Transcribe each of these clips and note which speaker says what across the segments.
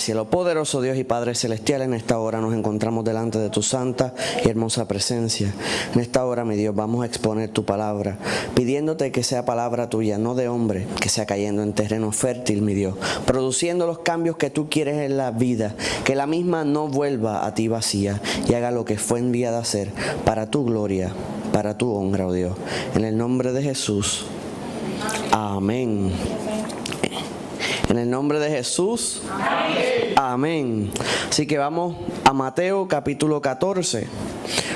Speaker 1: cielo. Poderoso Dios y Padre Celestial, en esta hora nos encontramos delante de tu santa y hermosa presencia. En esta hora, mi Dios, vamos a exponer tu palabra, pidiéndote que sea palabra tuya, no de hombre, que sea cayendo en terreno fértil, mi Dios, produciendo los cambios que tú quieres en la vida, que la misma no vuelva a ti vacía y haga lo que fue enviada a hacer para tu gloria, para tu honra, oh Dios. En el nombre de Jesús. Amén. En el nombre de Jesús. Amén. Amén. Así que vamos a Mateo capítulo 14.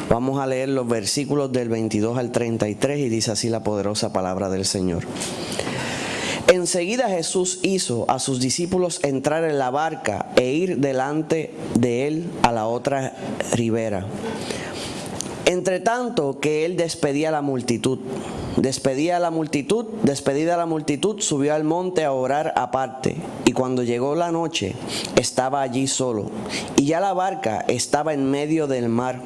Speaker 1: Vamos a leer los versículos del 22 al 33 y dice así la poderosa palabra del Señor. Enseguida Jesús hizo a sus discípulos entrar en la barca e ir delante de él a la otra ribera. Entre tanto que él despedida a la multitud, subió al monte a orar aparte. Y cuando llegó la noche, estaba allí solo. Y ya la barca estaba en medio del mar,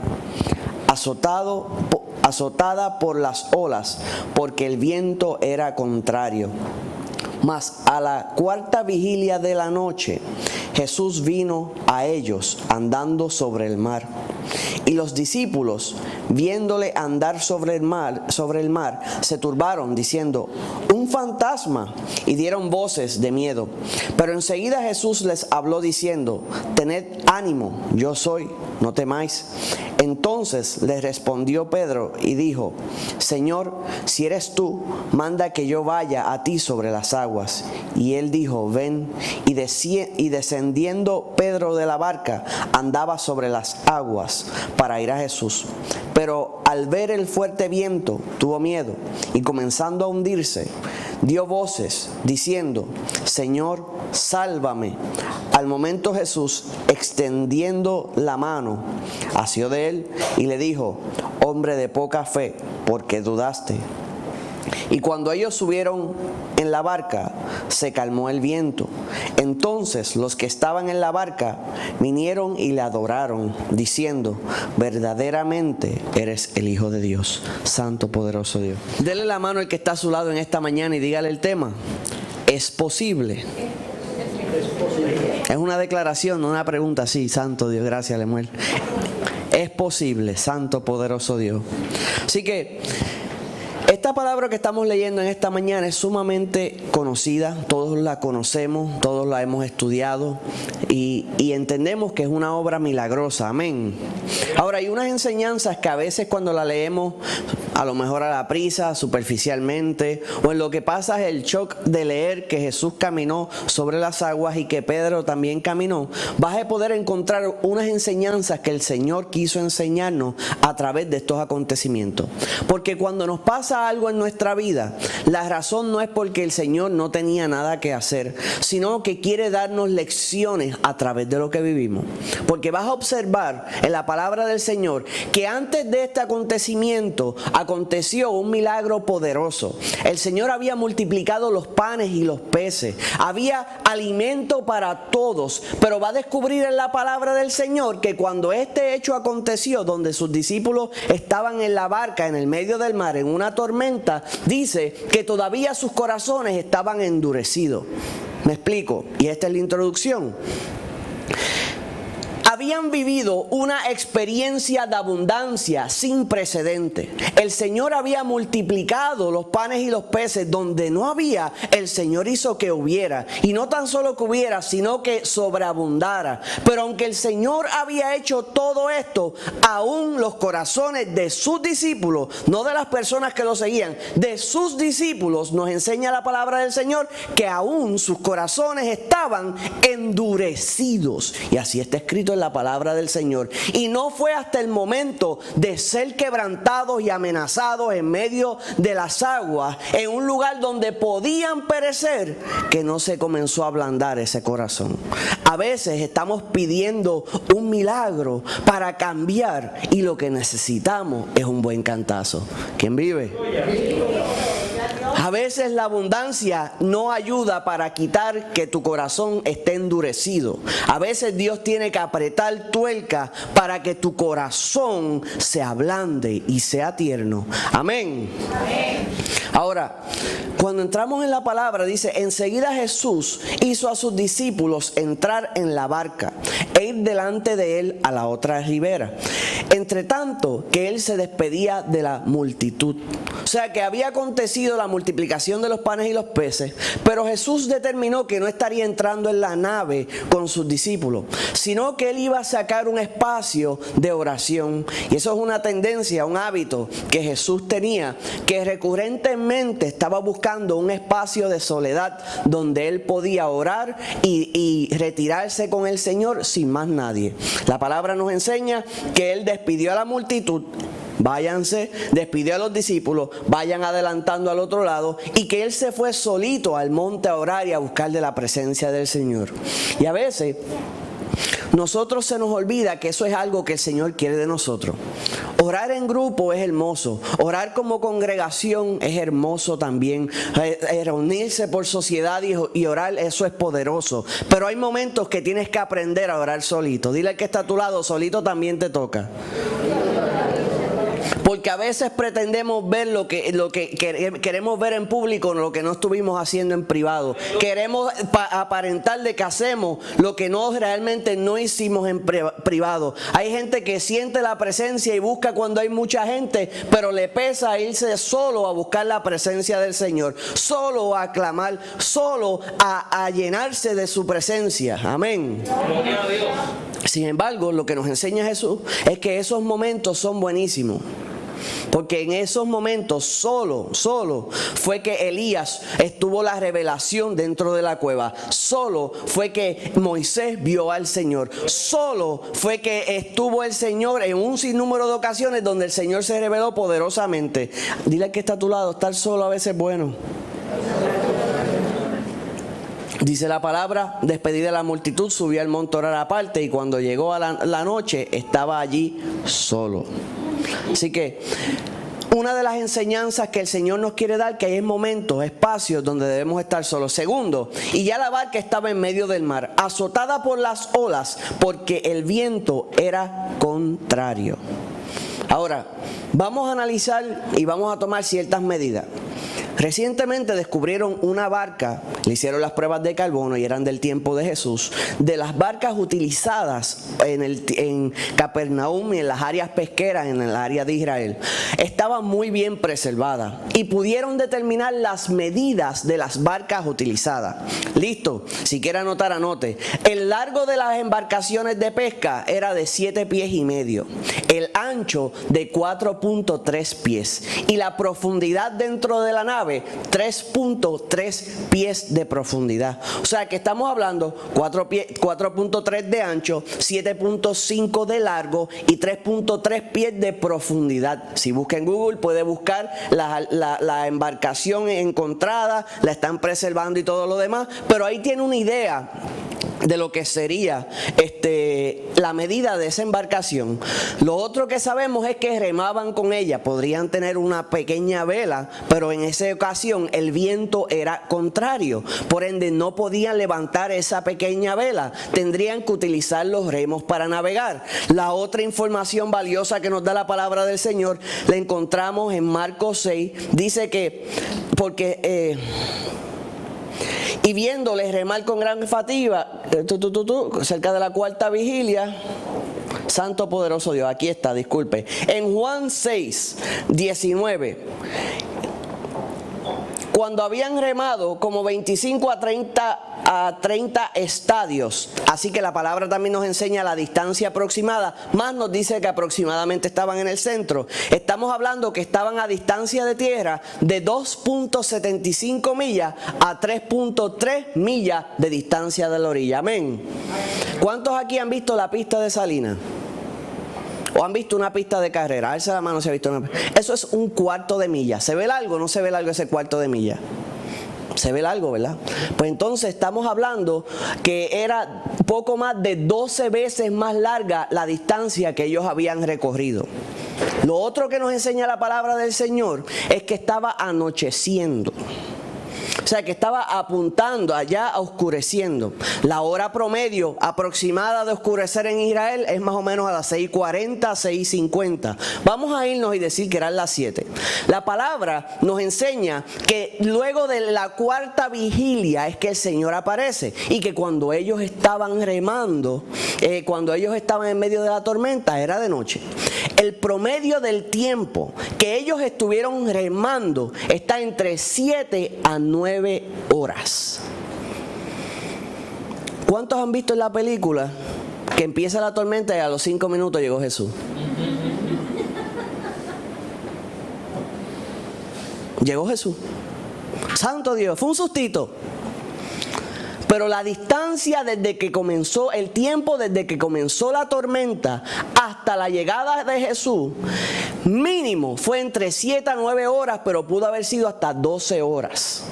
Speaker 1: azotada por las olas, porque el viento era contrario. Mas a la cuarta vigilia de la noche, Jesús vino a ellos andando sobre el mar. Y los discípulos, viéndole andar sobre el mar, se turbaron, diciendo: ¡un fantasma! Y dieron voces de miedo. Pero enseguida Jesús les habló diciendo: tened ánimo, yo soy, no temáis. Entonces les respondió Pedro y dijo: Señor, si eres tú, manda que yo vaya a ti sobre las aguas. Y él dijo: ven. Y descendiendo Pedro de la barca, andaba sobre las aguas para ir a Jesús. Pero al ver el fuerte viento, tuvo miedo, y comenzando a hundirse, dio voces, diciendo: Señor, sálvame. Al momento Jesús, extendiendo la mano, asió de él y le dijo: hombre de poca fe, ¿por qué dudaste? Y cuando ellos subieron en la barca, se calmó el viento. Entonces los que estaban en la barca vinieron y le adoraron, diciendo: verdaderamente eres el Hijo de Dios. Santo, poderoso Dios. Dele la mano al que está a su lado en esta mañana y dígale el tema: ¿es posible? Es una declaración, no una pregunta. Sí, santo Dios, gracias, Lemuel. Es posible, santo, poderoso Dios. Así que esta palabra que estamos leyendo en esta mañana es sumamente conocida, todos la conocemos, todos la hemos estudiado y entendemos que es una obra milagrosa, amén. Ahora, hay unas enseñanzas que a veces cuando la leemos, a lo mejor a la prisa, superficialmente, o en lo que pasa es el shock de leer que Jesús caminó sobre las aguas y que Pedro también caminó, vas a poder encontrar unas enseñanzas que el Señor quiso enseñarnos a través de estos acontecimientos. Porque cuando nos pasa algo en nuestra vida, la razón no es porque el Señor no tenía nada que hacer, sino que quiere darnos lecciones a través de lo que vivimos. Porque vas a observar en la palabra del Señor que antes de este acontecimiento aconteció un milagro poderoso. El Señor había multiplicado los panes y los peces, había alimento para todos, pero va a descubrir en la palabra del Señor que cuando este hecho aconteció, donde sus discípulos estaban en la barca en el medio del mar en una tormenta, dice que todavía sus corazones estaban endurecidos. Me explico, y esta es la introducción. Habían vivido una experiencia de abundancia sin precedente. El Señor había multiplicado los panes y los peces donde no había, el Señor hizo que hubiera. Y no tan solo que hubiera, sino que sobreabundara. Pero aunque el Señor había hecho todo esto, aún los corazones de sus discípulos, no de las personas que lo seguían, de sus discípulos, nos enseña la palabra del Señor que aún sus corazones estaban endurecidos. Y así está escrito en la palabra del Señor. Y no fue hasta el momento de ser quebrantados y amenazados en medio de las aguas, en un lugar donde podían perecer, que no se comenzó a ablandar ese corazón. A veces estamos pidiendo un milagro para cambiar y lo que necesitamos es un buen cantazo. ¿Quién vive? A veces la abundancia no ayuda para quitar que tu corazón esté endurecido. A veces Dios tiene que apretar tuerca para que tu corazón se ablande y sea tierno. Amén. Amén. Ahora, cuando entramos en la palabra, dice, enseguida Jesús hizo a sus discípulos entrar en la barca e ir delante de él a la otra ribera. Entre tanto que él se despedía de la multitud. O sea que había acontecido la multiplicación de los panes y los peces, pero Jesús determinó que no estaría entrando en la nave con sus discípulos, sino que él iba a sacar un espacio de oración. Y eso es una tendencia, un hábito que Jesús tenía, que recurrentemente estaba buscando un espacio de soledad donde él podía orar y retirarse con el Señor sin más nadie. La palabra nos enseña que él despidió a la multitud. Váyanse, despidió a los discípulos, vayan adelantando al otro lado, y que él se fue solito al monte a orar y a buscar de la presencia del Señor. Y a veces nosotros se nos olvida que eso es algo que el Señor quiere de nosotros. Orar en grupo es hermoso, orar como congregación es hermoso también, reunirse por sociedad y orar, eso es poderoso. Pero hay momentos que tienes que aprender a orar solito. Dile al que está a tu lado, solito también te toca. Porque a veces pretendemos ver lo que queremos ver en público, lo que no estuvimos haciendo en privado. Queremos aparentar de que hacemos lo que realmente no hicimos en privado. Hay gente que siente la presencia y busca cuando hay mucha gente, pero le pesa irse solo a buscar la presencia del Señor, solo a clamar, solo a llenarse de su presencia. Amén. Sin embargo, lo que nos enseña Jesús es que esos momentos son buenísimos. Porque en esos momentos solo fue que Elías estuvo la revelación dentro de la cueva. Solo fue que Moisés vio al Señor. Solo fue que estuvo el Señor en un sinnúmero de ocasiones donde el Señor se reveló poderosamente. Dile al que está a tu lado, estar solo a veces es bueno. Dice la palabra, despedida de la multitud, subió al monte a orar aparte, y cuando llegó a la noche estaba allí solo. Así que una de las enseñanzas que el Señor nos quiere dar, que hay momentos, espacios donde debemos estar solos. Segundo, y ya la barca estaba en medio del mar, azotada por las olas, porque el viento era contrario. Ahora, vamos a analizar y vamos a tomar ciertas medidas. Recientemente descubrieron una barca, le hicieron las pruebas de carbono y eran del tiempo de Jesús, de las barcas utilizadas en Capernaum y en las áreas pesqueras en el área de Israel. Estaba muy bien preservada y pudieron determinar las medidas de las barcas utilizadas. Listo, si quiere anotar, anote. El largo de las embarcaciones de pesca era de 7 pies y medio, el ancho de 4.3 pies y la profundidad dentro de la nave 3.3 pies de profundidad. O sea que estamos hablando 4.3 de ancho, 7.5 de largo y 3.3 pies de profundidad. Si busca en Google puede buscar la embarcación encontrada, la están preservando y todo lo demás, pero ahí tiene una idea de lo que sería la medida de esa embarcación. Lo otro que sabemos es que remaban con ella. Podrían tener una pequeña vela, pero en esa ocasión el viento era contrario. Por ende no podían levantar esa pequeña vela. Tendrían que utilizar los remos para navegar. La otra información valiosa que nos da la palabra del Señor la encontramos en Marcos 6. Dice que y viéndoles remar con gran fatiga, cerca de la cuarta vigilia, santo poderoso Dios, aquí está, disculpe, en Juan 6, 19, cuando habían remado como 25 a 30 estadios, así que la palabra también nos enseña la distancia aproximada, más nos dice que aproximadamente estaban en el centro. Estamos hablando que estaban a distancia de tierra de 2.75 millas a 3.3 millas de distancia de la orilla. Amén. ¿Cuántos aquí han visto la pista de Salinas? ¿O han visto una pista de carrera? Alza la mano si ha visto una pista. Eso es un cuarto de milla. ¿Se ve largo o no se ve largo ese cuarto de milla? Se ve largo, ¿verdad? Pues entonces estamos hablando que era poco más de 12 veces más larga la distancia que ellos habían recorrido. Lo otro que nos enseña la palabra del Señor es que estaba anocheciendo. O sea, que estaba apuntando allá a oscureciendo. La hora promedio aproximada de oscurecer en Israel es más o menos a las 6:40, 6:50. Vamos a irnos y decir que eran las 7. La palabra nos enseña que luego de la cuarta vigilia es que el Señor aparece. Y que cuando ellos estaban remando, cuando ellos estaban en medio de la tormenta, era de noche. El promedio del tiempo que ellos estuvieron remando está entre 7 a 9 horas. ¿Cuántos han visto en la película que empieza la tormenta y a los 5 minutos llegó Jesús? Llegó Jesús. Santo Dios, fue un sustito. Pero la distancia desde que comenzó, el tiempo desde que comenzó la tormenta hasta la llegada de Jesús, mínimo fue entre 7 a 9 horas, pero pudo haber sido hasta 12 horas.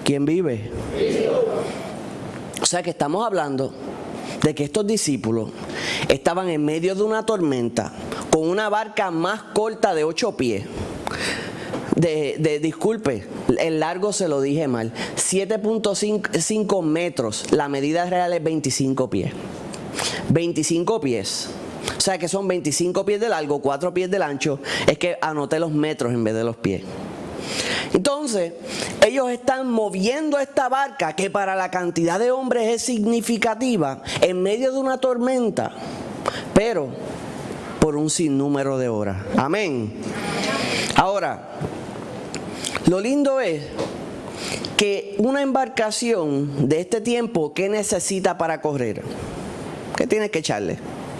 Speaker 1: ¿Quién vive? O sea que estamos hablando de que estos discípulos estaban en medio de una tormenta con una barca más corta de 8 pies. Disculpe, el largo se lo dije mal, 7.5 metros, la medida real es 25 pies. 25 pies. O sea que son 25 pies de largo, 4 pies de ancho. Es que anoté los metros en vez de los pies. Entonces, ellos están moviendo esta barca que para la cantidad de hombres es significativa en medio de una tormenta, pero por un sinnúmero de horas. Amén. Ahora, lo lindo es que una embarcación de este tiempo, ¿qué necesita para correr? ¿Qué tienes que echarle?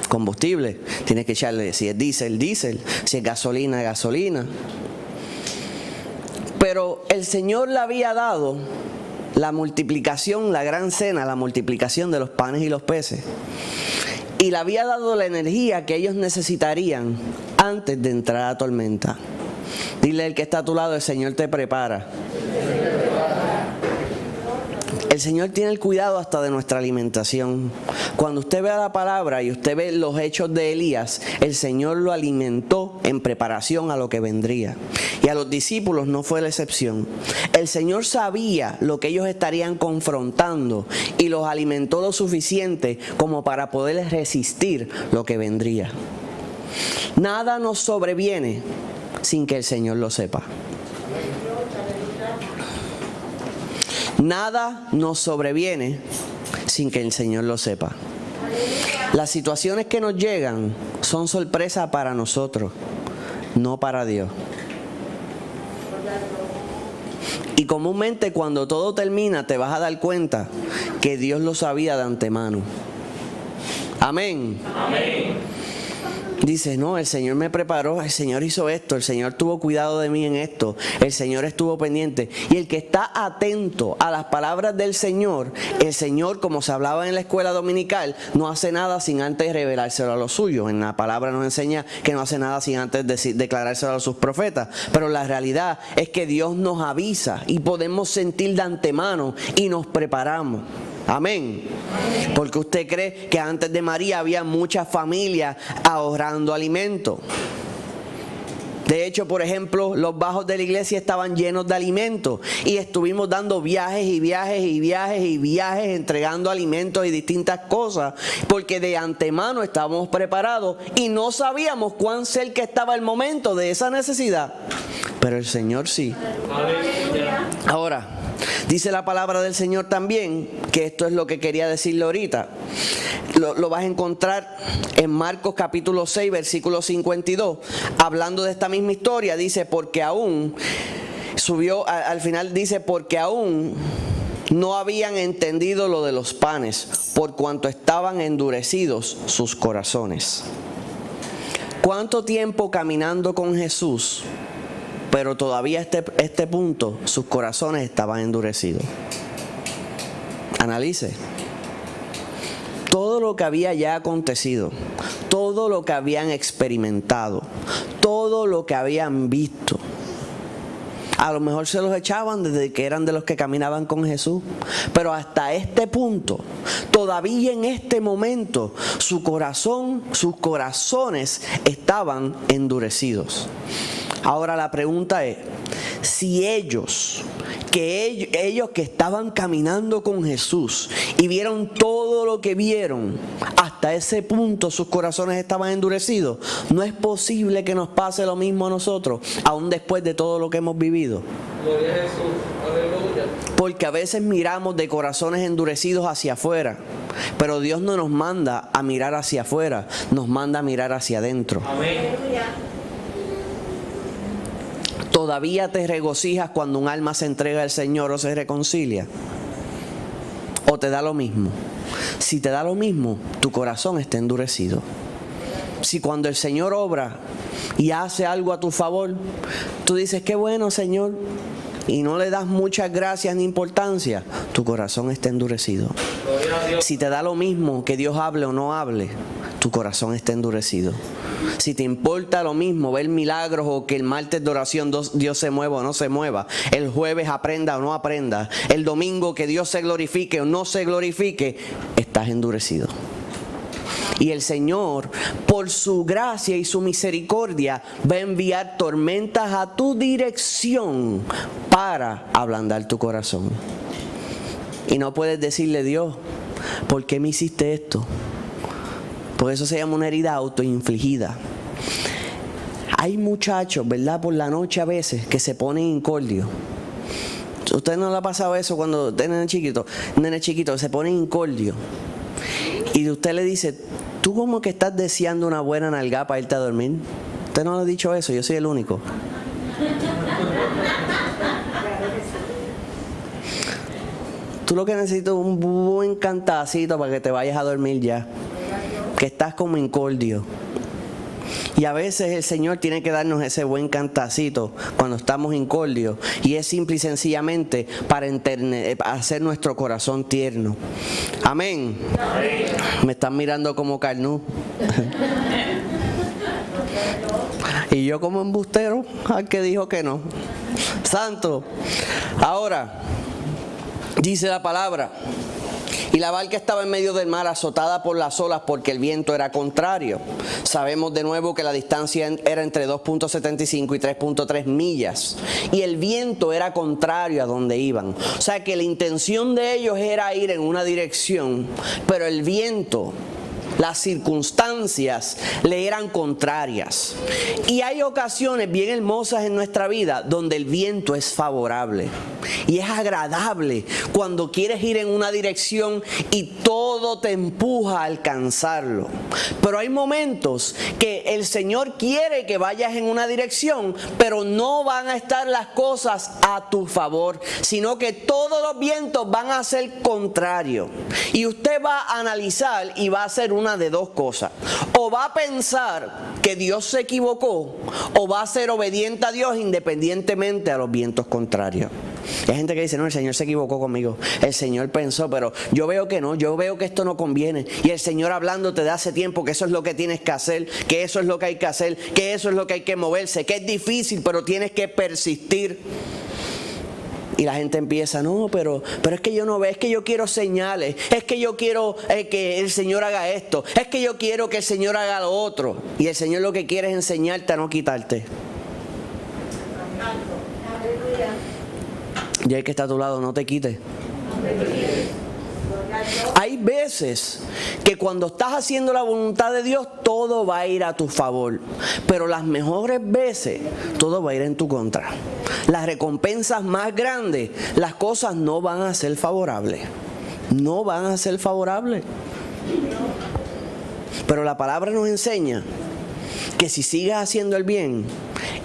Speaker 1: Combustible. Tienes que echarle, si es diésel, diésel. Si es gasolina, gasolina. Pero el Señor le había dado la multiplicación, la gran cena, la multiplicación de los panes y los peces. Y le había dado la energía que ellos necesitarían antes de entrar a la tormenta. Dile al que está a tu lado, el Señor te prepara. El Señor tiene el cuidado hasta de nuestra alimentación. Cuando usted vea la palabra y usted ve los hechos de Elías, el Señor lo alimentó en preparación a lo que vendría. Y a los discípulos no fue la excepción. El Señor sabía lo que ellos estarían confrontando y los alimentó lo suficiente como para poder resistir lo que vendría. Nada nos sobreviene sin que el Señor lo sepa. Nada nos sobreviene sin que el Señor lo sepa. Las situaciones que nos llegan son sorpresa para nosotros, no para Dios. Y comúnmente cuando todo termina te vas a dar cuenta que Dios lo sabía de antemano. Amén. Amén. Dice, no, el Señor me preparó, el Señor hizo esto, el Señor tuvo cuidado de mí en esto, el Señor estuvo pendiente. Y el que está atento a las palabras del Señor, el Señor, como se hablaba en la escuela dominical, no hace nada sin antes revelárselo a los suyos. En la palabra nos enseña que no hace nada sin antes declarárselo a sus profetas. Pero la realidad es que Dios nos avisa y podemos sentir de antemano y nos preparamos. Amén. Porque usted cree que antes de María había muchas familias ahorrando alimento. De hecho, por ejemplo, los bajos de la iglesia estaban llenos de alimento y estuvimos dando viajes y viajes y viajes y viajes, entregando alimentos y distintas cosas, porque de antemano estábamos preparados y no sabíamos cuán cerca estaba el momento de esa necesidad. Pero el Señor sí. Ahora, dice la palabra del Señor también, que esto es lo que quería decirle ahorita. Lo vas a encontrar en Marcos capítulo 6, versículo 52. Hablando de esta misma historia, dice, porque aún, al final dice, porque aún no habían entendido lo de los panes, por cuanto estaban endurecidos sus corazones. ¿Cuánto tiempo caminando con Jesús? Pero todavía este punto, sus corazones estaban endurecidos. Analice. Todo lo que había ya acontecido, todo lo que habían experimentado, todo lo que habían visto, A lo mejor se los echaban desde que eran de los que caminaban con Jesús. Pero hasta este punto, todavía en este momento, sus corazones estaban endurecidos. Ahora la pregunta es, si ellos que estaban caminando con Jesús y vieron todo lo que vieron, hasta ese punto sus corazones estaban endurecidos, ¿no es posible que nos pase lo mismo a nosotros, aún después de todo lo que hemos vivido?
Speaker 2: Gloria a Jesús, aleluya.
Speaker 1: Porque a veces miramos de corazones endurecidos hacia afuera, pero Dios no nos manda a mirar hacia afuera, nos manda a mirar hacia adentro.
Speaker 2: Amén.
Speaker 1: ¿Todavía te regocijas cuando un alma se entrega al Señor o se reconcilia? ¿O te da lo mismo? Si te da lo mismo, tu corazón está endurecido. Si cuando el Señor obra y hace algo a tu favor, tú dices, qué bueno, Señor, y no le das muchas gracias ni importancia, tu corazón está endurecido. Si te da lo mismo que Dios hable o no hable, tu corazón está endurecido. Si te importa lo mismo ver milagros o que el martes de oración Dios se mueva o no se mueva, el jueves aprenda o no aprenda, el domingo que Dios se glorifique o no se glorifique, estás endurecido. Y el Señor, por su gracia y su misericordia, va a enviar tormentas a tu dirección para ablandar tu corazón. Y no puedes decirle, Dios, ¿por qué me hiciste esto? Porque eso se llama una herida autoinfligida. Hay muchachos, ¿verdad? Por la noche a veces que se ponen incordios. ¿Usted no le ha pasado eso cuando usted nene chiquito, se pone incordio? Y usted le dice, ¿tú como que estás deseando una buena nalgada para irte a dormir? Usted no le ha dicho eso, yo soy el único. Tú lo que necesitas es un buen cantacito para que te vayas a dormir ya. Que estás como incordio. Y a veces el Señor tiene que darnos ese buen cantacito cuando estamos incordios. Y es simple y sencillamente para hacer nuestro corazón tierno. Amén. Amén. Me están mirando como carnú. Y yo como embustero al que dijo que no. Santo. Ahora, dice la palabra. Y la barca estaba en medio del mar, azotada por las olas porque el viento era contrario. Sabemos de nuevo que la distancia era entre 2.75 y 3.3 millas. Y el viento era contrario a donde iban. O sea que la intención de ellos era ir en una dirección, pero el viento, las circunstancias le eran contrarias. Y hay ocasiones bien hermosas en nuestra vida donde el viento es favorable. Y es agradable cuando quieres ir en una dirección y todo te empuja a alcanzarlo. Pero hay momentos que el Señor quiere que vayas en una dirección, pero no van a estar las cosas a tu favor, sino que todos los vientos van a ser contrarios. Y usted va a analizar y va a hacer una de dos cosas. O va a pensar que Dios se equivocó, o va a ser obediente a Dios independientemente a los vientos contrarios. Hay gente que dice, no, el Señor se equivocó conmigo. El Señor pensó, pero yo veo que no, yo veo que esto no conviene. Y el Señor hablándote de hace tiempo que eso es lo que tienes que hacer, que eso es lo que hay que hacer, que eso es lo que hay que moverse, que es difícil, pero tienes que persistir. Y la gente empieza, no, pero es que yo no veo, es que yo quiero señales, es que yo quiero que el Señor haga esto, es que yo quiero que el Señor haga lo otro. Y el Señor lo que quiere es enseñarte a no quitarte. Y el que está a tu lado, no te quites. Hay veces que cuando estás haciendo la voluntad de Dios, todo va a ir a tu favor. Pero las mejores veces, todo va a ir en tu contra. Las recompensas más grandes, las cosas no van a ser favorables. No van a ser favorables. Pero la palabra nos enseña que si sigues haciendo el bien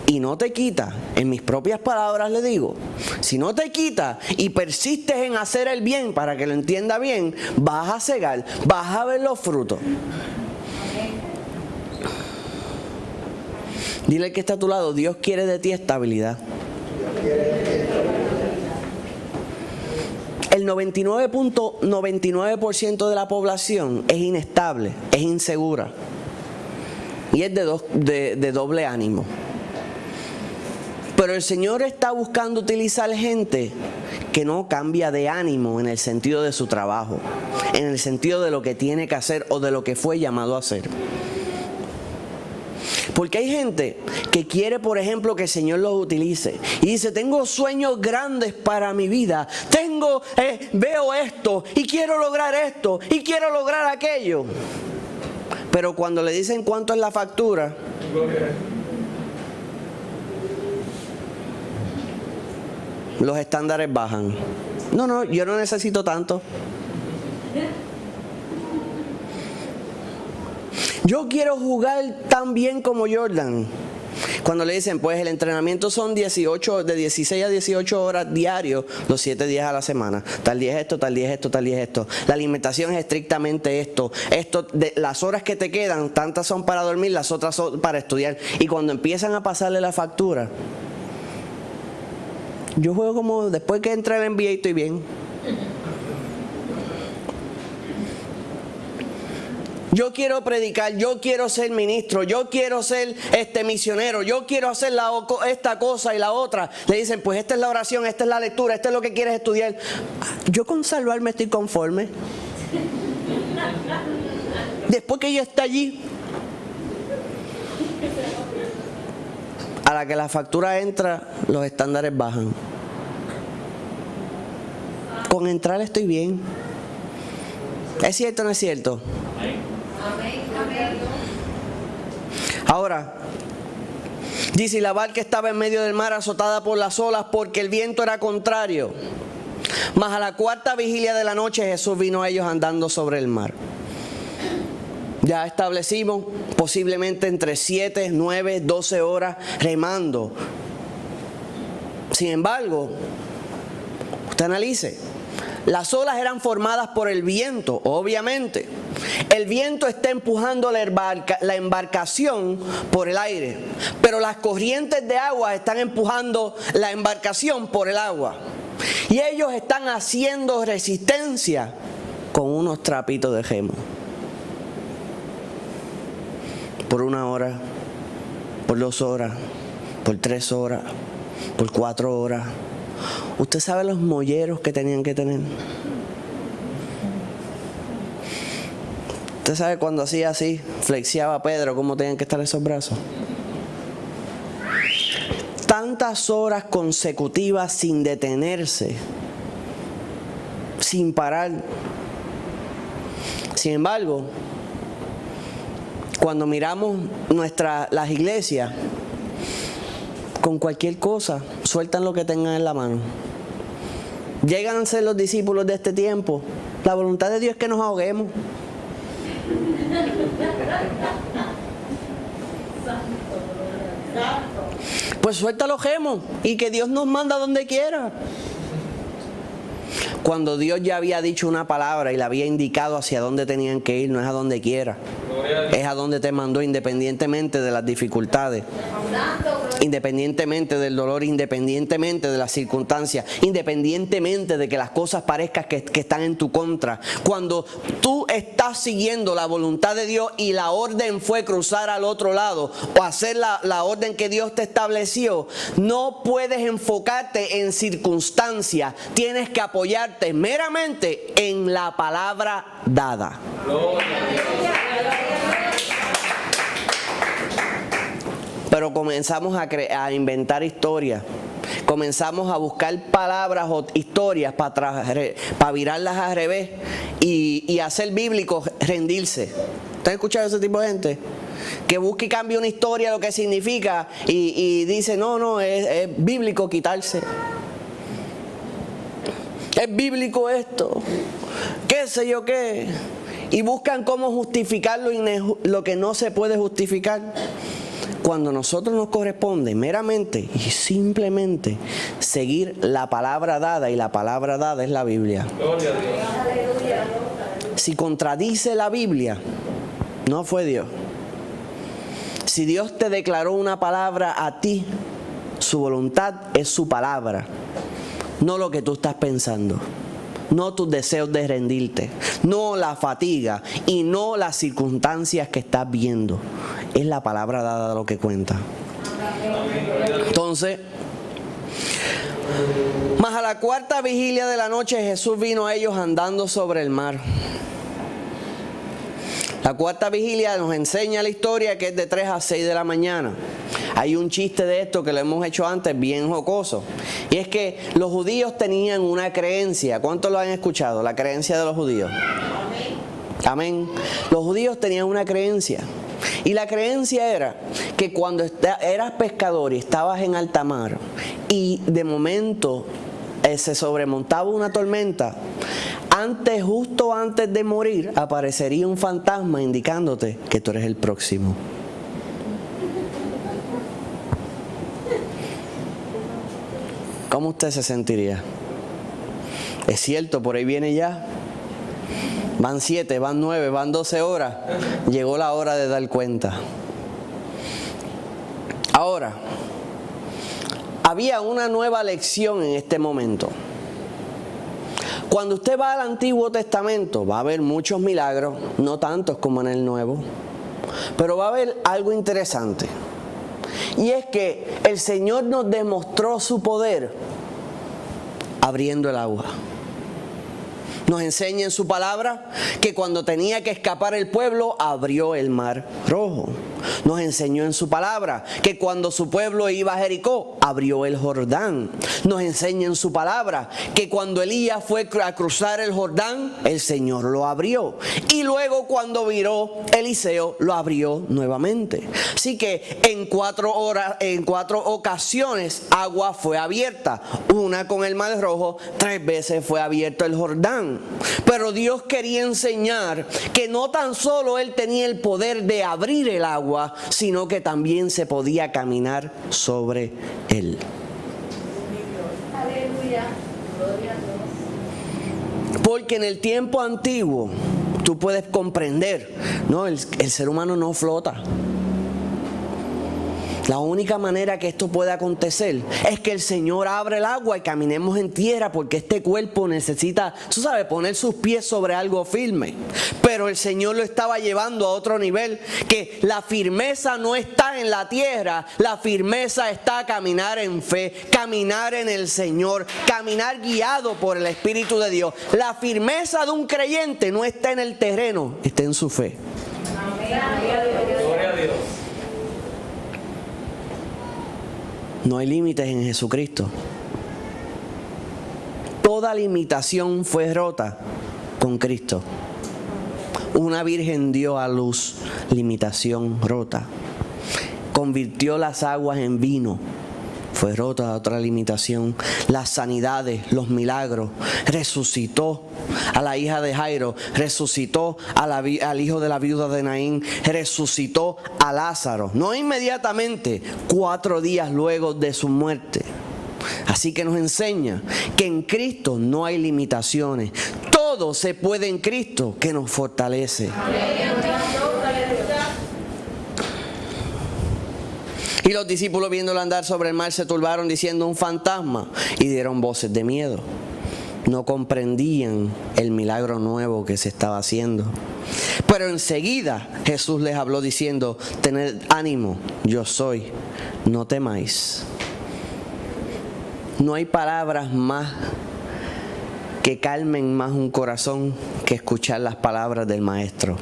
Speaker 1: y no te quita, en mis propias palabras le digo, si no te quita y persistes en hacer el bien, para que lo entienda bien, vas a cegar, vas a ver los frutos. Dile al que está a tu lado, Dios quiere de ti estabilidad. El 99.99% de la población es inestable, es insegura y es de doble ánimo. Pero el Señor está buscando utilizar gente que no cambia de ánimo en el sentido de su trabajo, en el sentido de lo que tiene que hacer o de lo que fue llamado a hacer. Porque hay gente que quiere, por ejemplo, que el Señor los utilice. Y dice, tengo sueños grandes para mi vida. Veo esto y quiero lograr esto y quiero lograr aquello. Pero cuando le dicen cuánto es la factura, los estándares bajan. No, yo no necesito tanto. Yo quiero jugar tan bien como Jordan. Cuando le dicen, pues el entrenamiento son de 16 a 18 horas diarios, los 7 días a la semana. Tal día es esto, tal día es esto, tal día es esto. La alimentación es estrictamente esto. Las horas que te quedan, tantas son para dormir, las otras son para estudiar. Y cuando empiezan a pasarle la factura, yo juego como después que entra el NBA estoy bien. Yo quiero predicar, yo quiero ser ministro, yo quiero ser misionero, yo quiero hacer esta cosa y la otra. Le dicen, pues esta es la oración, esta es la lectura, esto es lo que quieres estudiar. Yo con salvarme estoy conforme. Después que ella está allí, a la que la factura entra, los estándares bajan. Con entrar estoy bien. ¿Es cierto o no es cierto? Ahora, dice, la barca estaba en medio del mar azotada por las olas porque el viento era contrario. Mas a la cuarta vigilia de la noche Jesús vino a ellos andando sobre el mar. Ya establecimos posiblemente entre 7, 9, 12 horas remando. Sin embargo, usted analice. Las olas eran formadas por el viento, obviamente. El viento está empujando la embarcación por el aire, pero las corrientes de agua están empujando la embarcación por el agua. Y ellos están haciendo resistencia con unos trapitos de remo. Por 1 hora, por 2 horas, por 3 horas, por 4 horas. ¿Usted sabe los molleros que tenían que tener? ¿Usted sabe cuando hacía así, flexiaba Pedro, cómo tenían que estar esos brazos? Tantas horas consecutivas sin detenerse, sin parar. Sin embargo, cuando miramos las iglesias, con cualquier cosa, sueltan lo que tengan en la mano. Llegan a ser los discípulos de este tiempo. La voluntad de Dios es que nos ahoguemos. Pues suelta los remos y que Dios nos manda donde quiera. Cuando Dios ya había dicho una palabra y le había indicado hacia dónde tenían que ir, no es a donde quiera. Es a donde te mandó, independientemente de las dificultades, independientemente del dolor, independientemente de las circunstancias, independientemente de que las cosas parezcan que están en tu contra. Cuando tú estás siguiendo la voluntad de Dios y la orden fue cruzar al otro lado o hacer la orden que Dios te estableció, no puedes enfocarte en circunstancias. Tienes que apoyarte meramente en la palabra dada. Pero comenzamos a inventar historias. Comenzamos a buscar palabras o historias para virarlas al revés y hacer bíblicos rendirse. ¿Ustedes han escuchado ese tipo de gente? Que busca y cambia una historia, lo que significa, y dice, no, es bíblico quitarse. Es bíblico esto. ¿Qué sé yo qué? Y buscan cómo justificar lo que no se puede justificar. Cuando a nosotros nos corresponde meramente y simplemente seguir la palabra dada, y la palabra dada es la Biblia.
Speaker 2: Gloria a Dios.
Speaker 1: Si contradice la Biblia, no fue Dios. Si Dios te declaró una palabra a ti, su voluntad es su palabra, no lo que tú estás pensando. No tus deseos de rendirte, no la fatiga y no las circunstancias que estás viendo. Es la palabra dada lo que cuenta. Entonces, Mas a la cuarta vigilia de la noche Jesús vino a ellos andando sobre el mar. La cuarta vigilia nos enseña la historia que es de 3 a 6 de la mañana. Hay un chiste de esto que lo hemos hecho antes, bien jocoso. Y es que los judíos tenían una creencia. ¿Cuántos lo han escuchado? La creencia de los judíos. Amén. Los judíos tenían una creencia. Y la creencia era que cuando eras pescador y estabas en alta mar y de momento se sobremontaba una tormenta, justo antes de morir, aparecería un fantasma indicándote que tú eres el próximo. ¿Cómo usted se sentiría? Es cierto, por ahí viene ya. Van 7, van 9, van 12 horas. Llegó la hora de dar cuenta. Ahora, había una nueva lección en este momento. Cuando usted va al Antiguo Testamento, va a haber muchos milagros, no tantos como en el Nuevo, pero va a haber algo interesante. Y es que el Señor nos demostró su poder abriendo el agua. Nos enseña en su palabra que cuando tenía que escapar el pueblo, abrió el mar Rojo. Nos enseñó en su palabra que cuando su pueblo iba a Jericó, abrió el Jordán. Nos enseña en su palabra que cuando Elías fue a cruzar el Jordán, el Señor lo abrió. Y luego cuando viró Eliseo, lo abrió nuevamente. Así que en 4 ocasiones, agua fue abierta. Una con el mar Rojo, 3 veces fue abierto el Jordán. Pero Dios quería enseñar que no tan solo Él tenía el poder de abrir el agua, sino que también se podía caminar sobre él.
Speaker 2: Aleluya. Gloria a Dios.
Speaker 1: Porque en el tiempo antiguo, tú puedes comprender, ¿no? El ser humano no flota. La única manera que esto puede acontecer es que el Señor abra el agua y caminemos en tierra, porque este cuerpo necesita, tú sabes, poner sus pies sobre algo firme. Pero el Señor lo estaba llevando a otro nivel, que la firmeza no está en la tierra, la firmeza está caminar en fe, caminar en el Señor, caminar guiado por el Espíritu de Dios. La firmeza de un creyente no está en el terreno, está en su fe.
Speaker 3: Gloria a Dios.
Speaker 1: No hay límites en Jesucristo. Toda limitación fue rota con Cristo. Una virgen dio a luz, limitación rota. Convirtió las aguas en vino. Fue rota otra limitación. Las sanidades, los milagros. Resucitó a la hija de Jairo. Resucitó al hijo de la viuda de Naín. Resucitó a Lázaro. No inmediatamente, 4 días luego de su muerte. Así que nos enseña que en Cristo no hay limitaciones. Todo se puede en Cristo que nos fortalece. Y los discípulos, viéndolo andar sobre el mar, se turbaron diciendo: un fantasma, y dieron voces de miedo. No comprendían el milagro nuevo que se estaba haciendo. Pero enseguida Jesús les habló diciendo: tened ánimo, yo soy, no temáis. No hay palabras más que calmen más un corazón que escuchar las palabras del Maestro.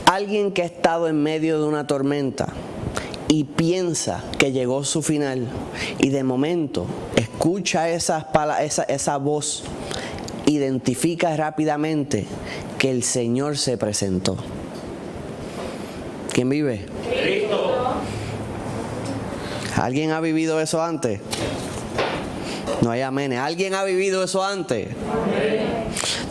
Speaker 1: Alguien que ha estado en medio de una tormenta y piensa que llegó su final, y de momento escucha esa voz, identifica rápidamente que el Señor se presentó. ¿Quién vive?
Speaker 3: Cristo.
Speaker 1: ¿Alguien ha vivido eso antes? No hay amén. ¿Alguien ha vivido eso antes? Amén.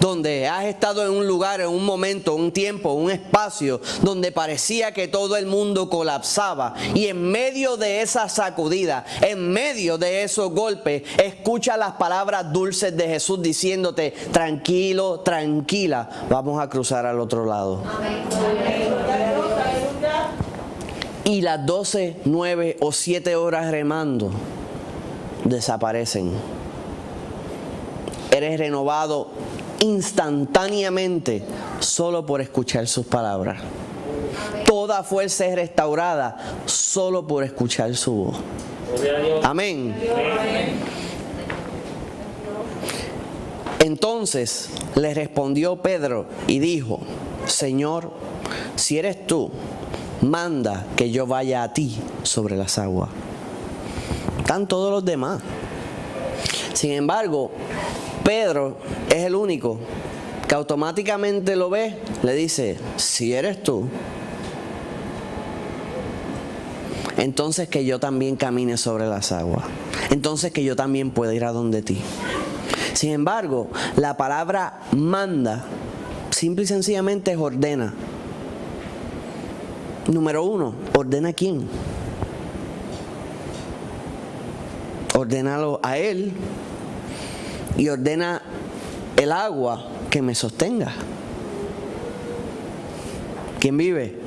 Speaker 1: Donde has estado en un lugar, en un momento, un tiempo, un espacio donde parecía que todo el mundo colapsaba, y en medio de esa sacudida, en medio de esos golpes, escucha las palabras dulces de Jesús diciéndote: tranquilo, tranquila, vamos a cruzar al otro lado.
Speaker 2: Amén.
Speaker 1: Y las 12, 9 o 7 horas remando desaparecen. Eres renovado instantáneamente solo por escuchar sus palabras. Toda toda fuerza es restaurada solo por escuchar su voz. Amén. Entonces le respondió Pedro y dijo: Señor, si eres tú, manda que yo vaya a ti sobre las aguas. Están todos los demás. Sin embargo, Pedro es el único que automáticamente lo ve, le dice: si eres tú, entonces que yo también camine sobre las aguas. Entonces que yo también pueda ir a donde ti. Sin embargo, la palabra manda, simple y sencillamente es ordena. Número 1, ¿ordena a quién? Ordénalo a él y ordena el agua que me sostenga. ¿Quién vive?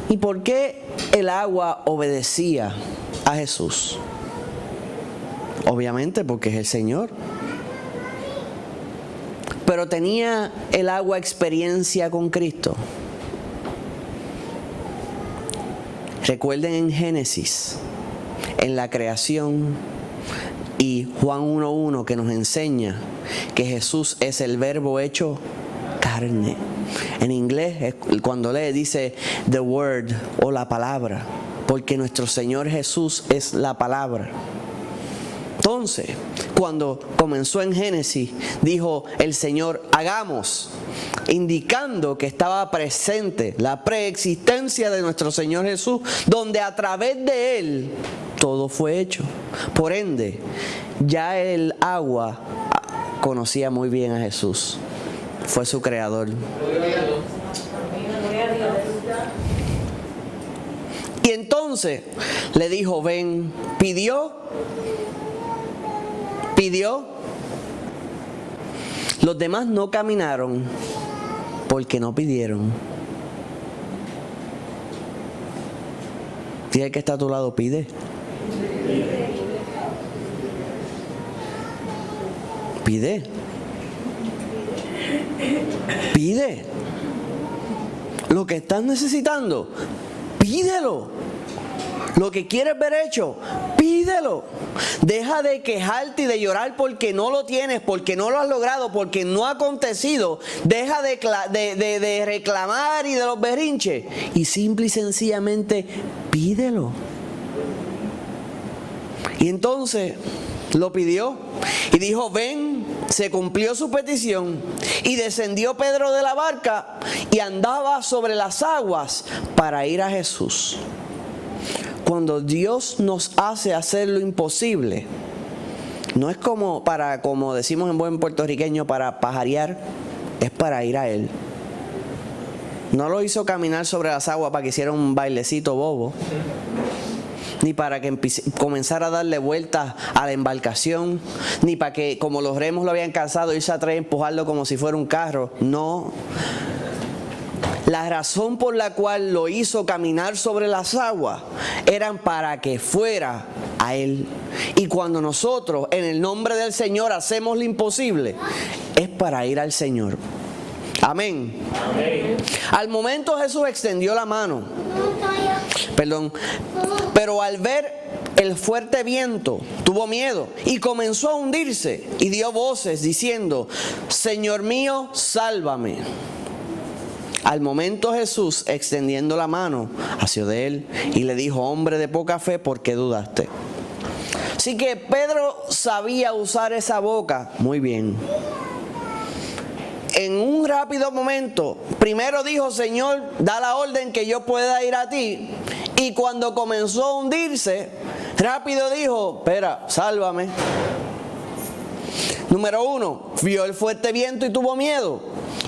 Speaker 1: ¿Y por qué el agua obedecía a Jesús? Obviamente porque es el Señor. Pero ¿tenía el agua experiencia con Cristo? Recuerden en Génesis, en la creación, y Juan 1:1 que nos enseña que Jesús es el verbo hecho carne. En inglés, cuando lee, dice the word o la palabra, porque nuestro Señor Jesús es la palabra. Entonces, cuando comenzó en Génesis, dijo el Señor: hagamos, indicando que estaba presente la preexistencia de nuestro Señor Jesús, donde a través de Él todo fue hecho. Por ende, ya el agua conocía muy bien a Jesús. Fue su creador. Y entonces le dijo: ven, pidió. Los demás no caminaron porque no pidieron. Dile al que está a tu lado: pide. Pide. Pide. Lo que estás necesitando, pídelo. Lo que quieres ver hecho, pídelo. Deja de quejarte y de llorar porque no lo tienes, porque no lo has logrado, porque no ha acontecido. Deja de reclamar y de los berrinches. Y simple y sencillamente pídelo. Y entonces lo pidió y dijo: ven. Se cumplió su petición y descendió Pedro de la barca y andaba sobre las aguas para ir a Jesús. Cuando Dios nos hace hacer lo imposible, no es como decimos en buen puertorriqueño, para pajarear, es para ir a Él. No lo hizo caminar sobre las aguas para que hiciera un bailecito bobo, ni para que comenzara a darle vueltas a la embarcación, ni para que, como los remos lo habían cansado, irse atrás y empujarlo como si fuera un carro. No. La razón por la cual lo hizo caminar sobre las aguas eran para que fuera a Él. Y cuando nosotros, en el nombre del Señor, hacemos lo imposible, es para ir al Señor. Amén. Amén. Al momento Jesús extendió la mano. Pero al ver el fuerte viento, tuvo miedo y comenzó a hundirse y dio voces diciendo: Señor mío, sálvame. Al momento Jesús, extendiendo la mano, asió de él y le dijo: hombre de poca fe, ¿por qué dudaste? Así que Pedro sabía usar esa boca muy bien. En un rápido momento, primero dijo: Señor, da la orden que yo pueda ir a ti. Y cuando comenzó a hundirse, rápido dijo: espera, sálvame. Número 1, vio el fuerte viento y tuvo miedo.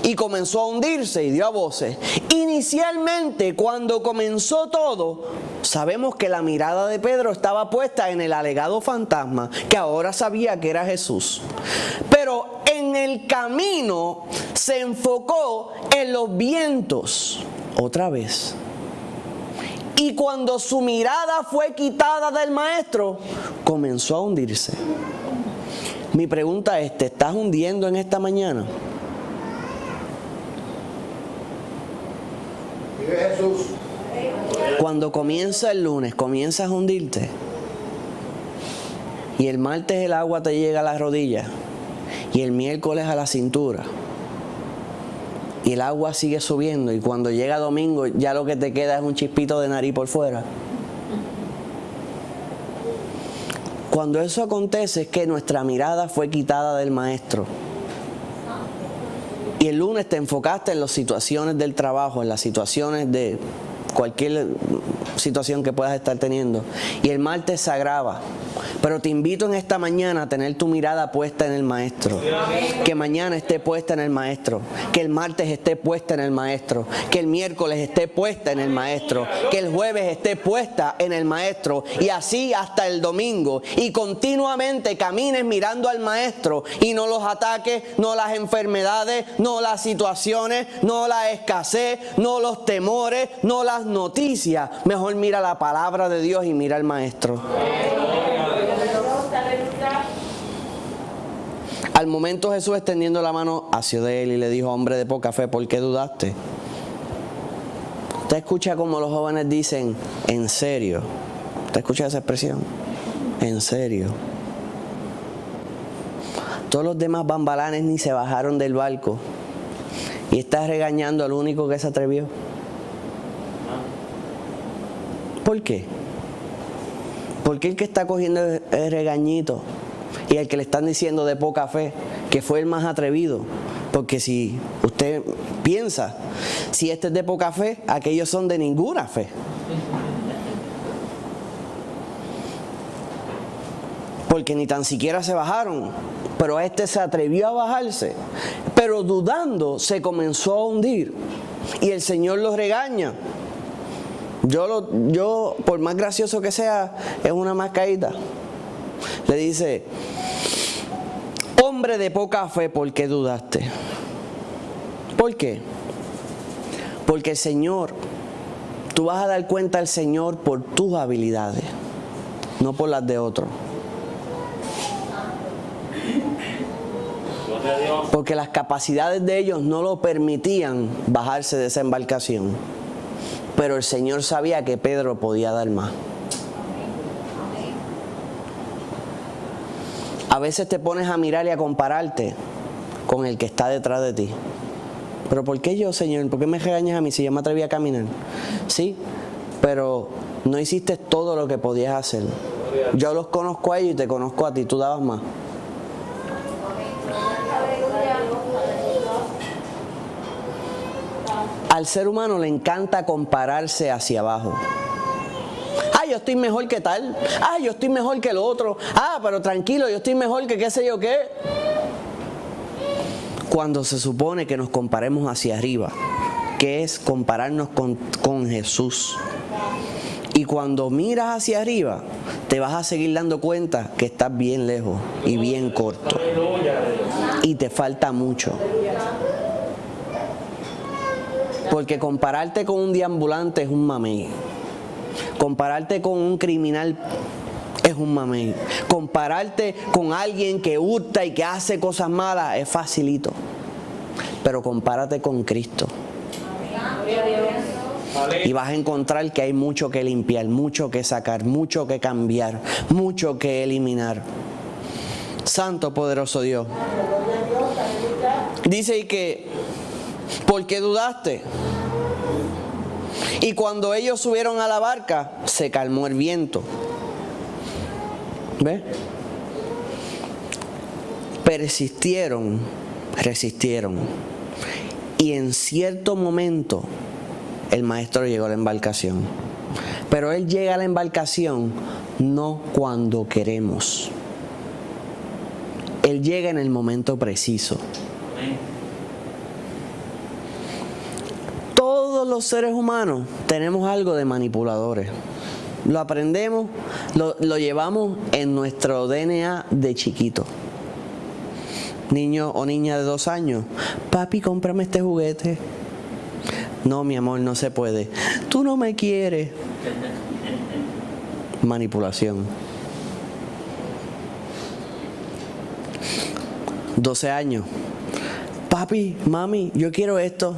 Speaker 1: Y comenzó a hundirse y dio a voces. Inicialmente, cuando comenzó todo, sabemos que la mirada de Pedro estaba puesta en el alegado fantasma, que ahora sabía que era Jesús. Pero en el camino se enfocó en los vientos otra vez. Y cuando su mirada fue quitada del maestro, comenzó a hundirse. Mi pregunta es: ¿te estás hundiendo en esta mañana? Cuando comienza el lunes, comienzas a hundirte. Y el martes el agua te llega a las rodillas. Y el miércoles a la cintura. Y el agua sigue subiendo. Y cuando llega domingo, ya lo que te queda es un chispito de nariz por fuera. Cuando eso acontece es que nuestra mirada fue quitada del Maestro. Y el lunes te enfocaste en las situaciones del trabajo, en las situaciones de cualquier situación que puedas estar teniendo. Y el martes se agrava. Pero te invito en esta mañana a tener tu mirada puesta en el Maestro. Que mañana esté puesta en el Maestro. Que el martes esté puesta en el Maestro. Que el miércoles esté puesta en el Maestro. Que el jueves esté puesta en el Maestro. Y así hasta el domingo. Y continuamente camines mirando al Maestro. Y no los ataques, no las enfermedades, no las situaciones, no la escasez, no los temores, no las noticias. Mejor mira la palabra de Dios y mira al Maestro. Al momento Jesús, extendiendo la mano hacia de él y le dijo: hombre de poca fe, ¿por qué dudaste? Usted escucha como los jóvenes dicen: en serio. ¿Usted escucha esa expresión? En serio. Todos los demás bambalanes ni se bajaron del barco. Y está regañando al único que se atrevió. ¿Por qué? Porque el que está cogiendo el regañito y el que le están diciendo de poca fe, que fue el más atrevido. Porque si usted piensa, si este es de poca fe, aquellos son de ninguna fe. Porque ni tan siquiera se bajaron, pero este se atrevió a bajarse, pero dudando se comenzó a hundir y el Señor los regaña. Yo, por más gracioso que sea, es una mascarita. Le dice: hombre de poca fe, ¿por qué dudaste? ¿Por qué? Porque el Señor, tú vas a dar cuenta al Señor por tus habilidades, no por las de otros. Porque las capacidades de ellos no lo permitían bajarse de esa embarcación. Pero el Señor sabía que Pedro podía dar más. A veces te pones a mirar y a compararte con el que está detrás de ti. ¿Pero por qué yo, Señor? ¿Por qué me regañas a mí si yo me atreví a caminar? Sí, pero no hiciste todo lo que podías hacer. Yo los conozco a ellos y te conozco a ti. Tú dabas más. Al ser humano le encanta compararse hacia abajo. Yo estoy mejor que tal. Yo estoy mejor que lo otro. Pero tranquilo, yo estoy mejor que qué sé yo qué. Cuando se supone que nos comparemos hacia arriba, que es compararnos con Jesús. Y cuando miras hacia arriba, te vas a seguir dando cuenta que estás bien lejos y bien corto. Y te falta mucho. Porque compararte con un deambulante es un mamey. Compararte con un criminal es un mamey. Compararte con alguien que hurta y que hace cosas malas es facilito. Pero compárate con Cristo. Y vas a encontrar que hay mucho que limpiar, mucho que sacar, mucho que cambiar, mucho que eliminar. Santo, poderoso Dios. Dice que, ¿por qué dudaste? Y cuando ellos subieron a la barca, se calmó el viento. ¿Ves? Persistieron, resistieron. Y en cierto momento, el maestro llegó a la embarcación. Pero él llega a la embarcación no cuando queremos. Él llega en el momento preciso. Todos los seres humanos tenemos algo de manipuladores. Lo aprendemos, lo llevamos en nuestro DNA de chiquito. Niño o niña de 2 años: papi, cómprame este juguete. No, mi amor, no se puede. Tú no me quieres. Manipulación. 12 años: papi, mami, yo quiero esto.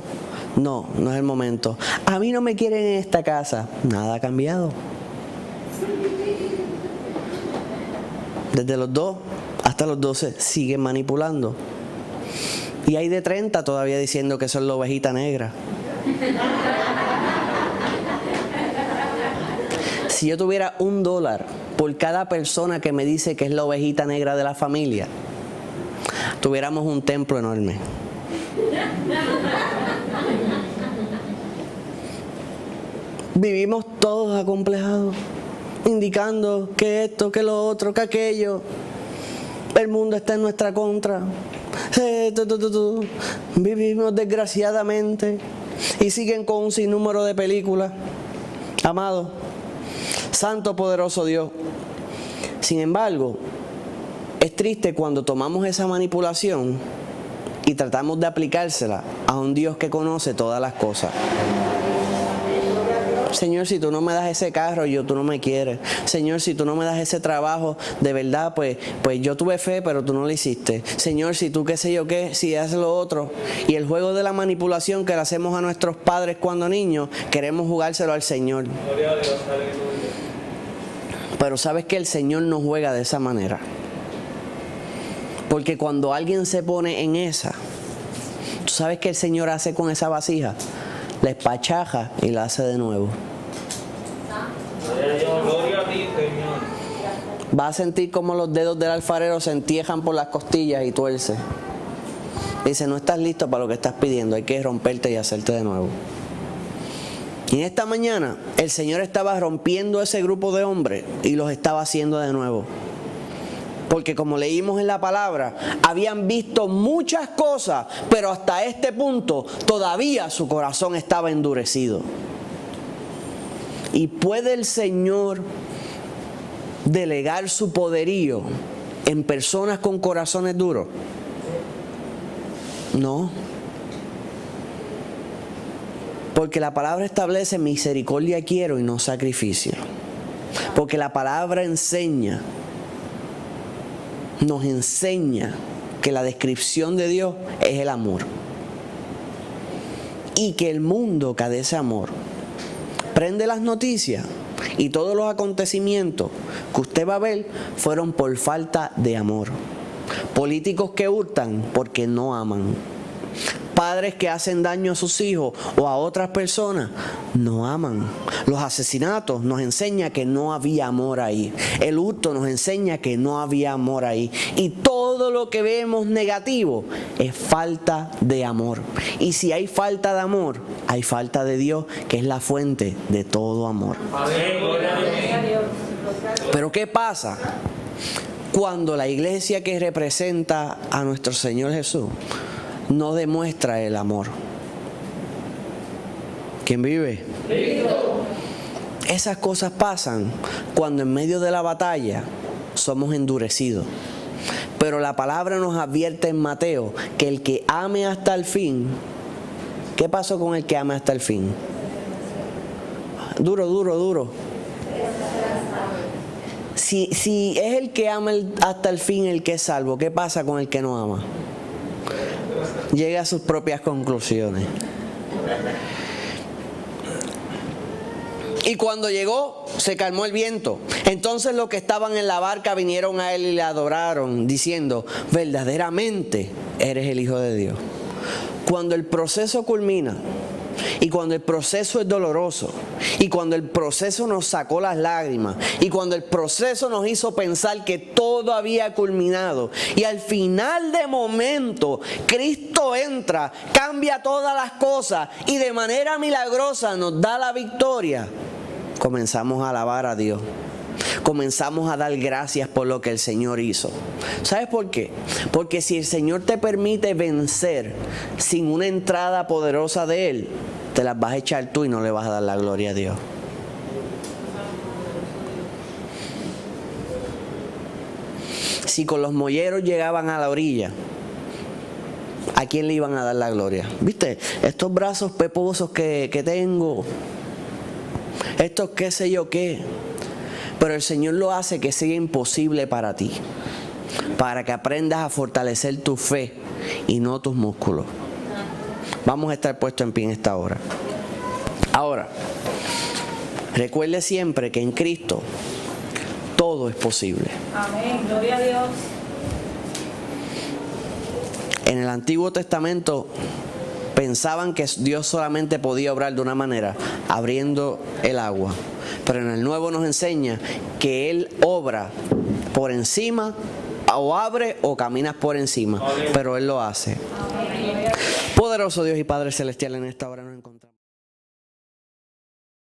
Speaker 1: No, no es el momento. A mí no me quieren en esta casa. Nada ha cambiado. Desde los 2 hasta los 12 siguen manipulando. Y hay de 30 todavía diciendo que son la ovejita negra. Si yo tuviera $1 por cada persona que me dice que es la ovejita negra de la familia, tuviéramos un templo enorme. Vivimos todos acomplejados, indicando que esto, que lo otro, que aquello. El mundo está en nuestra contra. Vivimos desgraciadamente y siguen con un sinnúmero de películas. Amado, santo poderoso Dios. Sin embargo, es triste cuando tomamos esa manipulación y tratamos de aplicársela a un Dios que conoce todas las cosas. Señor, si tú no me das ese carro, tú no me quieres. Señor, si tú no me das ese trabajo, de verdad, pues yo tuve fe, pero tú no lo hiciste. Señor, si tú qué sé yo qué, si haces lo otro. Y el juego de la manipulación que le hacemos a nuestros padres cuando niños, queremos jugárselo al Señor. Pero sabes que el Señor no juega de esa manera. Porque cuando alguien se pone en esa, ¿tú sabes qué el Señor hace con esa vasija? La espachaja y la hace de nuevo.
Speaker 3: Gloria a ti, Señor.
Speaker 1: Va a sentir como los dedos del alfarero se entiejan por las costillas y tuerce. Dice, no estás listo para lo que estás pidiendo, hay que romperte y hacerte de nuevo. Y en esta mañana el Señor estaba rompiendo ese grupo de hombres y los estaba haciendo de nuevo. Porque como leímos en la palabra, habían visto muchas cosas, pero hasta este punto todavía su corazón estaba endurecido. ¿Y puede el Señor delegar su poderío en personas con corazones duros? No. Porque la palabra establece misericordia quiero y no sacrificio. Porque la palabra nos enseña que la descripción de Dios es el amor. Y que el mundo cadece amor. Prende las noticias y todos los acontecimientos que usted va a ver fueron por falta de amor. Políticos que hurtan porque no aman. Padres que hacen daño a sus hijos o a otras personas no aman. Los asesinatos nos enseñan que no había amor ahí. El hurto nos enseña que no había amor ahí. Y todo lo que vemos negativo es falta de amor. Y si hay falta de amor, hay falta de Dios, que es la fuente de todo amor. Pero ¿qué pasa cuando la iglesia que representa a nuestro Señor Jesús no demuestra el amor? ¿Quién vive? Esas cosas pasan cuando en medio de la batalla somos endurecidos. Pero la palabra nos advierte en Mateo que el que ame hasta el fin. ¿Qué pasó con el que ame hasta el fin? Duro. Si es el que ama hasta el fin el que es salvo, ¿qué pasa con el que no ama? Llega a sus propias conclusiones. Y cuando llegó, se calmó el viento. Entonces los que estaban en la barca vinieron a él y le adoraron, diciendo, verdaderamente eres el Hijo de Dios. Cuando el proceso culmina, y cuando el proceso es doloroso, y cuando el proceso nos sacó las lágrimas, y cuando el proceso nos hizo pensar que todo había culminado, y al final de momento Cristo entra, cambia todas las cosas y de manera milagrosa nos da la victoria, comenzamos a alabar a Dios. Comenzamos a dar gracias por lo que el Señor hizo. ¿Sabes por qué? Porque si el Señor te permite vencer sin una entrada poderosa de Él, te las vas a echar tú y no le vas a dar la gloria a Dios. Si con los molleros llegaban a la orilla, ¿a quién le iban a dar la gloria? ¿Viste? Estos brazos peposos que tengo, estos qué sé yo qué. Pero el Señor lo hace que sea imposible para ti, para que aprendas a fortalecer tu fe y no tus músculos. Vamos a estar puestos en pie en esta hora. Ahora, recuerde siempre que en Cristo todo es posible.
Speaker 2: Amén. Gloria a Dios.
Speaker 1: En el Antiguo Testamento pensaban que Dios solamente podía obrar de una manera, abriendo el agua. Pero en el Nuevo nos enseña que Él obra por encima, o abre o caminas por encima, pero Él lo hace. Poderoso Dios y Padre Celestial, en esta hora